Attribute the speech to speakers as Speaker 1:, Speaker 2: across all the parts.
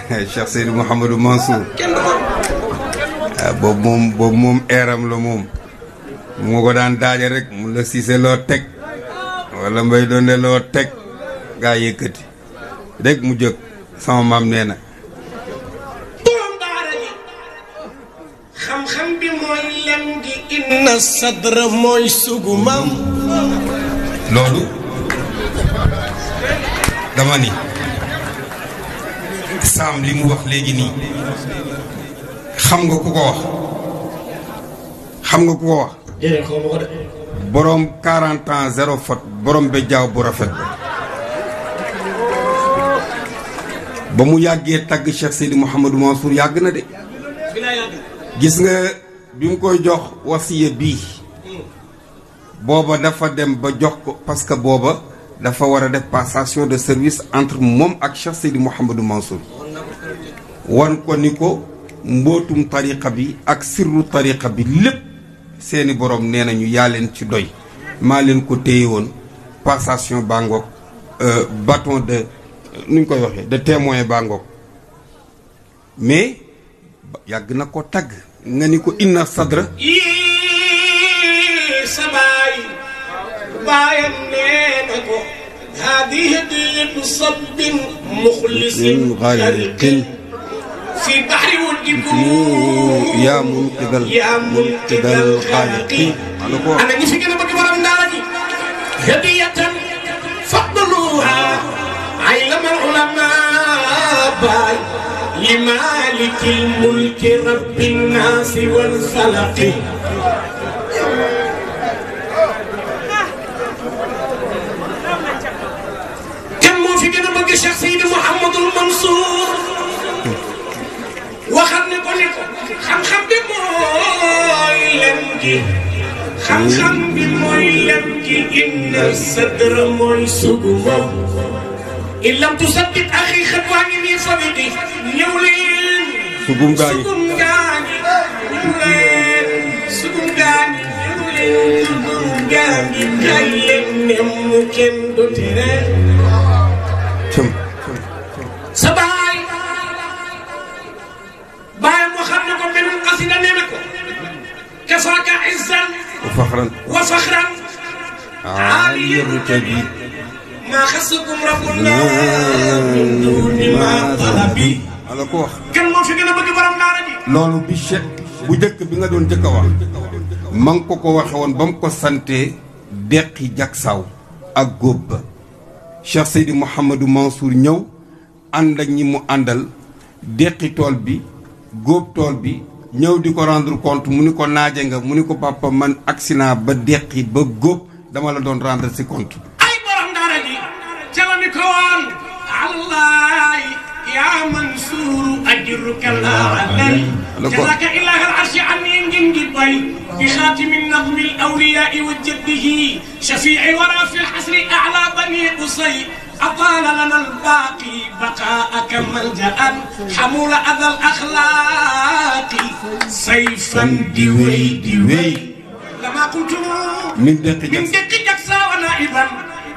Speaker 1: Cheikh Seydou Mouhamadou Mansour boobu moom eeram la moom moo ko daan daaje rek mun la siise loo teg wala mbay doon loo teg gaa yëkkati rek mu jóg sama maam nee na
Speaker 2: xam-xam bi mooy lem gi inna sadra mooy sugumam
Speaker 1: loolu dama ni Sam li mu wax léegi nii xam nga ku ko wax boroom 40 ans zéro faute boroom be jaaw bu rafet ba mu yàggee tagg Cheikh Seydi Mouhamadou Mansour yàgg na de gis nga bi mu koy jox wasiya bii booba dafa dem ba jox ko parce que booba dafa war a def passation de service entre moom ak Cheikh Seydi Mouhamadou Mansour wan ko ni ko mbootum tariqa bi ak sirru tariqa bi lépp seeni borom nee nañu yaa leen ci doy maa leen ko téye woon passation bangoog bâton de nuñ koy waxee de témoin bangoog mais yàgg na ko tagg nga ni ko inna sadra
Speaker 2: sa baayam nee na ko hadihi hadiyatu sabbin muxlisin xariqin في بحر ودكم
Speaker 1: يا منقذ الخالقين
Speaker 2: أنا نفسي كنا بكي برام دارجي هدية فضلوها علم العلماء باي لمالك الملك رب الناس والخلق كم في كنا بكي شيخ سيدي محمد المنصور waxal ne ko xam-xam bi mooy lem gi xam-xam bi mooy lem gi inna sadra mooy sugumam in lam tusaddid axi xat waa ngi nii fabidi ñëw leen
Speaker 1: sugum gaani
Speaker 2: ñëw leen sugum gaani ñëw leen sugum gaani kay leen ne mu kenn du tere sa baay baayam waxam ne ko benn xasida nee na ko kafaaka izzan wa faxran aaliya rutabi maa xasakum rabbuna min duuni maa talabi
Speaker 1: ala ko wax
Speaker 2: kan moo fi gën a bëgg borom daara ji
Speaker 1: loolu bi Cheikh bu njëkk bi nga doon njëkk a wax ma ngi ko waxe woon ba mu ko santee deqi jagsaaw ak góob ba Cheikh Seydi Mouhamadou Mansour ñëw ànd ak ñi mu àndal deqi tool bi góob tool bi ñëw di ko rendre compte mu ni ko naaje nga mu ni ko papa man accident ba deqi ba góob dama la doon rendre si compte
Speaker 2: ay borom daara ji ca la ni ko woon allah ya Mansour ajruka la alay jazaka ilaha al arshi anni ngi bay bi khatim an-nazm al-awliya wa jaddihi shafi'i wara fi al-hasr a'la bani qusay أطال لنا الباقي بقاءك ملجأ حمول أذى الأخلاق سيفا ديوي لما قلت
Speaker 1: من دق
Speaker 2: جكسا ونائبا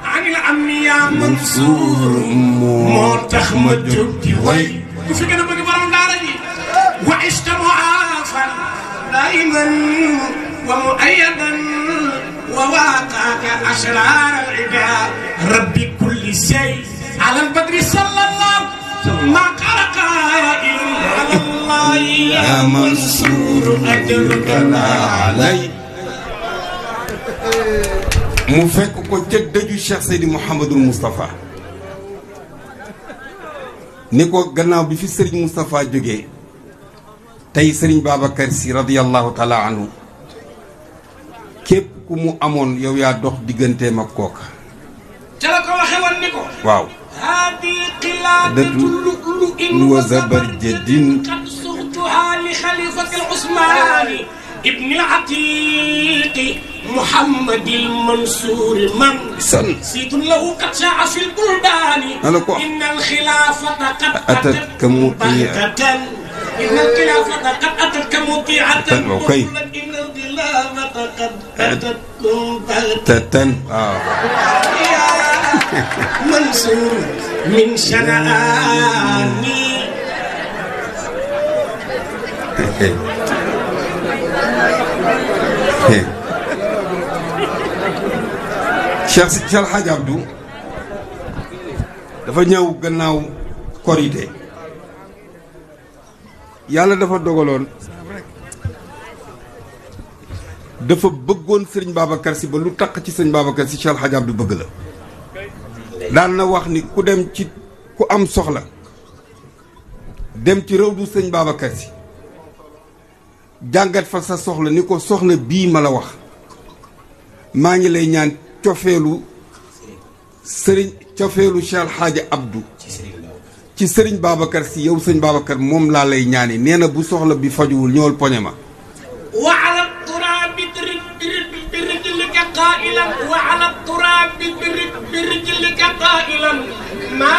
Speaker 2: عن الأمن يا منصور موتخ مجد ديوي وفي كنا بقى برام دارجي وعشت معافا دائما ومؤيدا وواقعك أشرار العداء ربي كل شيء على البدر صلى الله ما قال قائل على الله يا منصور أجرك لا علي
Speaker 1: mu fekk ko ca dëju Cheikh Seydi Mouhamadul Moustapha ni ko gannaaw bi fi Serigne Moustapha jógee tey Serigne Babacar Sy radiyallahu taala anhu képp ku mu amoon yow yaa dox digganteem ak kooka
Speaker 2: ca la ko waxe woon ni ko
Speaker 1: waaw
Speaker 2: هذه قلادة لؤلؤ وزبرجد قد صغتها لخليفة العثماني ابن العتيق محمد المنصور من صيت له قد شاع في البلدان إن الخلافة قد أتتك مطيعة إن الخلافة قد أتتك مطيعة إن الخلافة قد أتتكم بغتة منصور من شنعاني
Speaker 1: Cheikh Hadj Abdou dafa ñëw gannaaw korité yàlla dafa dogaloon dafa bëggoon sëriñ Babacar Sy ba lu taq ci sëriñ Babacar Sy Cheikh Hadj Abdou bëgg la daan na wax ni ku dem ci ku am soxla dem ci réew du sëriñ Babacar Sy jàngat fa sa soxla ni ko soxla bii ma la wax maa ngi lay ñaan cofeelu Cheikh Hadj Abdou ci sëriñ Babacar Sy yow sëriñ Babacar moom laa lay ñaani nee na bu soxla bi fajuwul ñëwal poñe ma
Speaker 2: وعلى التراب برجلك قائلا وعلى التراب برجلك قائلا ما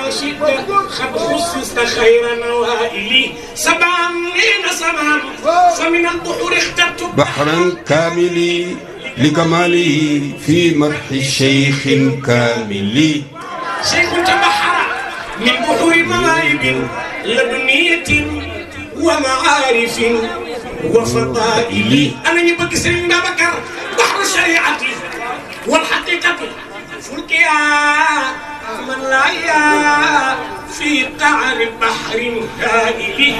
Speaker 2: شئت قد خصصت خير نوائلي سبعين سبعا فمن البحور اخترت
Speaker 1: بحرا كاملي لكمالي في مرح الشيخ كاملي
Speaker 2: شيخ تبحر من بحور مواهب لدنية ومعارف وفضائل أنا يبقى سيدنا بكر بحر الشريعة والحقيقة فلكيا من لا في قعر بحر هائل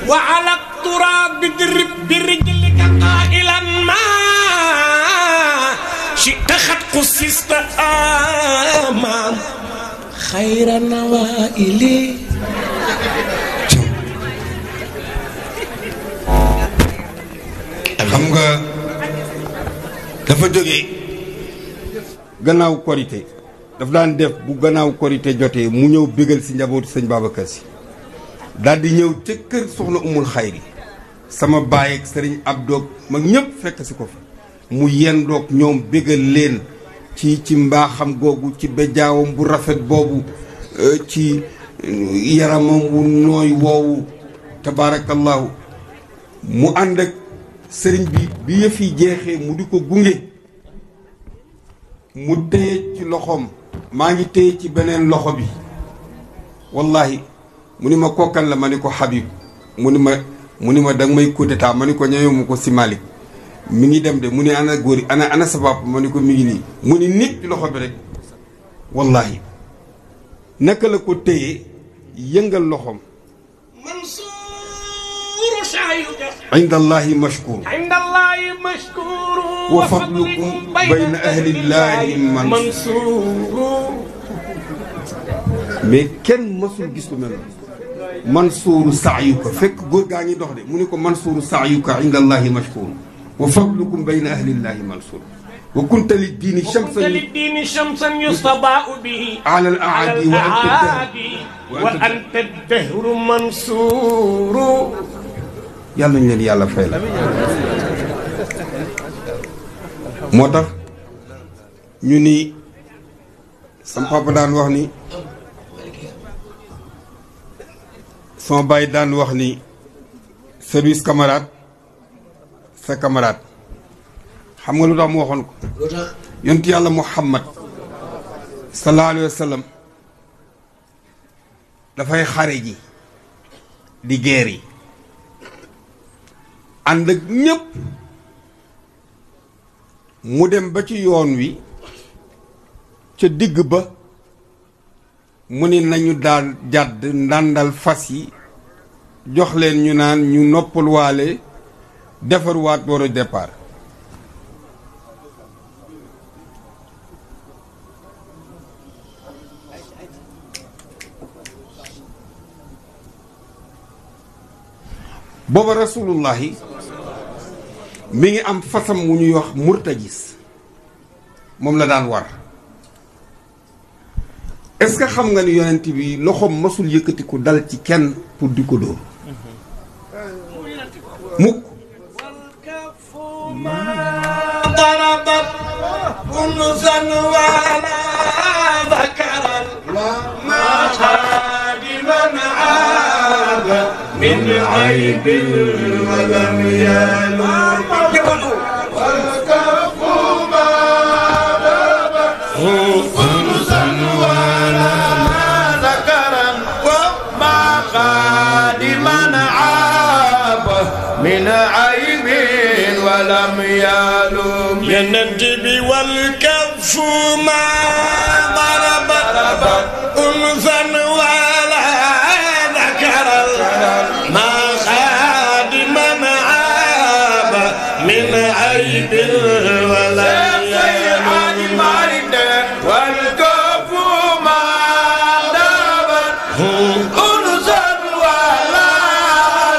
Speaker 2: وعلى التراب برجلك قائلا ما شئت قد قصصت أمام خير النوائل
Speaker 1: xam nga dafa jóge gannaaw korité daf daan def bu gannaaw korité jotee mu ñëw bégal si njabootu sëñ Babacar Sy daal di ñëw ca kër soxna umul xayri sama baay ak sëriñ Abdoog mag ñëpp fekk si ko fa mu yendoog ñoom bégal leen ci mbaaxam googu ci bejaawam bu rafet boobu ci yaramam wu nooy woowu tabaarakallahu mu ànd ak sëriñ bi yëf yi jeexee mu di ko gunge mu téye ci loxoom maa ngi téye ci beneen loxo bi wallahi mu ni ma kokkan la ma ni ko Habib mu ni ma danga may coup d'état ma ni ko ñëwee mu ko si Malick mi ngi dem de mu ni ana góor yi ana sa papa ma ni ko mi ngi nii mu ni nit ci loxo bi rek wallahi naka la ko téye yëngal loxoom عند الله مشكور
Speaker 2: عند الله مشكور
Speaker 1: وفضلكم بين أهل الله منصور mais kenn mësul gis lu mel منصور سعيك fekk góor gaa ngi dox de mu ne ko منصور سعيك عند الله مشكور وفضلكم بين أهل الله منصور وكنت للدين شمسا يستضاء به
Speaker 2: على الأعادي وأنت الدهر منصور
Speaker 1: yàlla nañu leen yàlla fay la moo tax ñu ni sama papa daan wax ni sama baay daan wax ni service camarade sa camarade xam nga lu tax mu waxoon ko yonent yàlla Muhammad sallallahu alayhi wa sallam dafay xare ji di guerre yi ànd ak ñépp mu dem ba ci yoon wi ca digg ba mu ni nañu daal jàdd ndàndal fas yi jox leen ñu naan ñu noppalwaale defarwaat war a départ booba rasulullahi mi ngi am fasam wu ñuy wax murtajis moom la daan war est-ce que xam nga ni yonent bi loxoom masul yëkkati ko dal ci kenn pour di ko dóor mukk
Speaker 2: ضربت أنثى ولا ذكرا ما خادما عاب من عيب ولم يلوم والكف ما ضربت أنثى ولا ذكرا وما خادما عاب ينتبي والكف ما ضربت أنثى ولا ذكر ما خاد من عاب من عيب ولا
Speaker 3: والكف ما ضربت أنثى ولا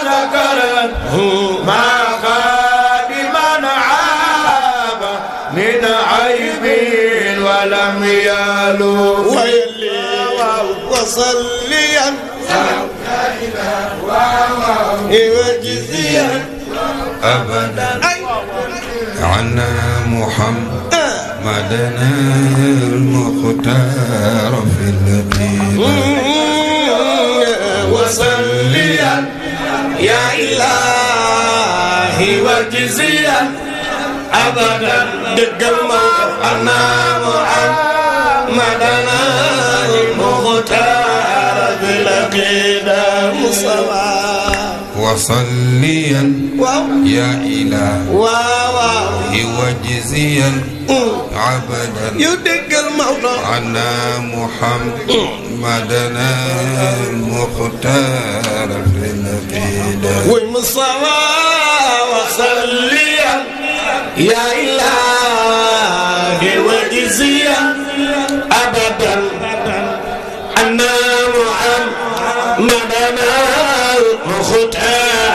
Speaker 3: ذكر ما خاد من عاب من عيب ولم يلو
Speaker 2: وصليا وجزيا
Speaker 1: أبدا عنا محمدنا المختار في القيمة
Speaker 2: وصليا يا إلهي وجزيا أبدا دقل أنا محمدنا المختار في القيمة مصطفى
Speaker 1: وصليا يا إلهي وجزيا عبدا
Speaker 2: يدق الموضوع
Speaker 1: عنا محمدنا المختار في القيدة
Speaker 2: ومصطفى وصليا يا إلهي وجزيا أبدا عنا محمدنا المختار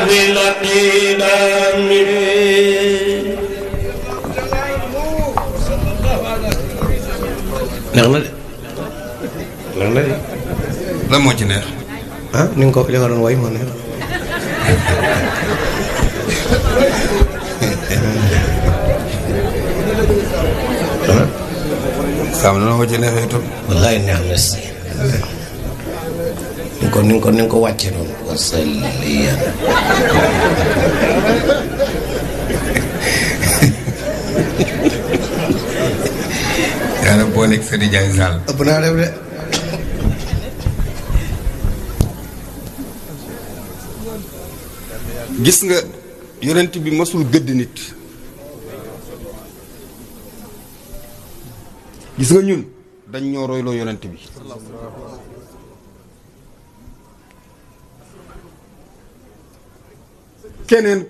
Speaker 2: في القيدة neex na de
Speaker 1: lan moo ci neex
Speaker 2: ah ni nga ko li nga doon way moo neex
Speaker 1: xam na moo ci neex itam
Speaker 2: wallaay neex na si ni nga ko wàcce noonu wasalliyan
Speaker 1: yaa na boo nekk sa di jaay sall
Speaker 2: ëpp naa def de
Speaker 1: gis nga yonent bi masul gëdd nit gis nga ñun dañ ñoo royloo yonent bi keneen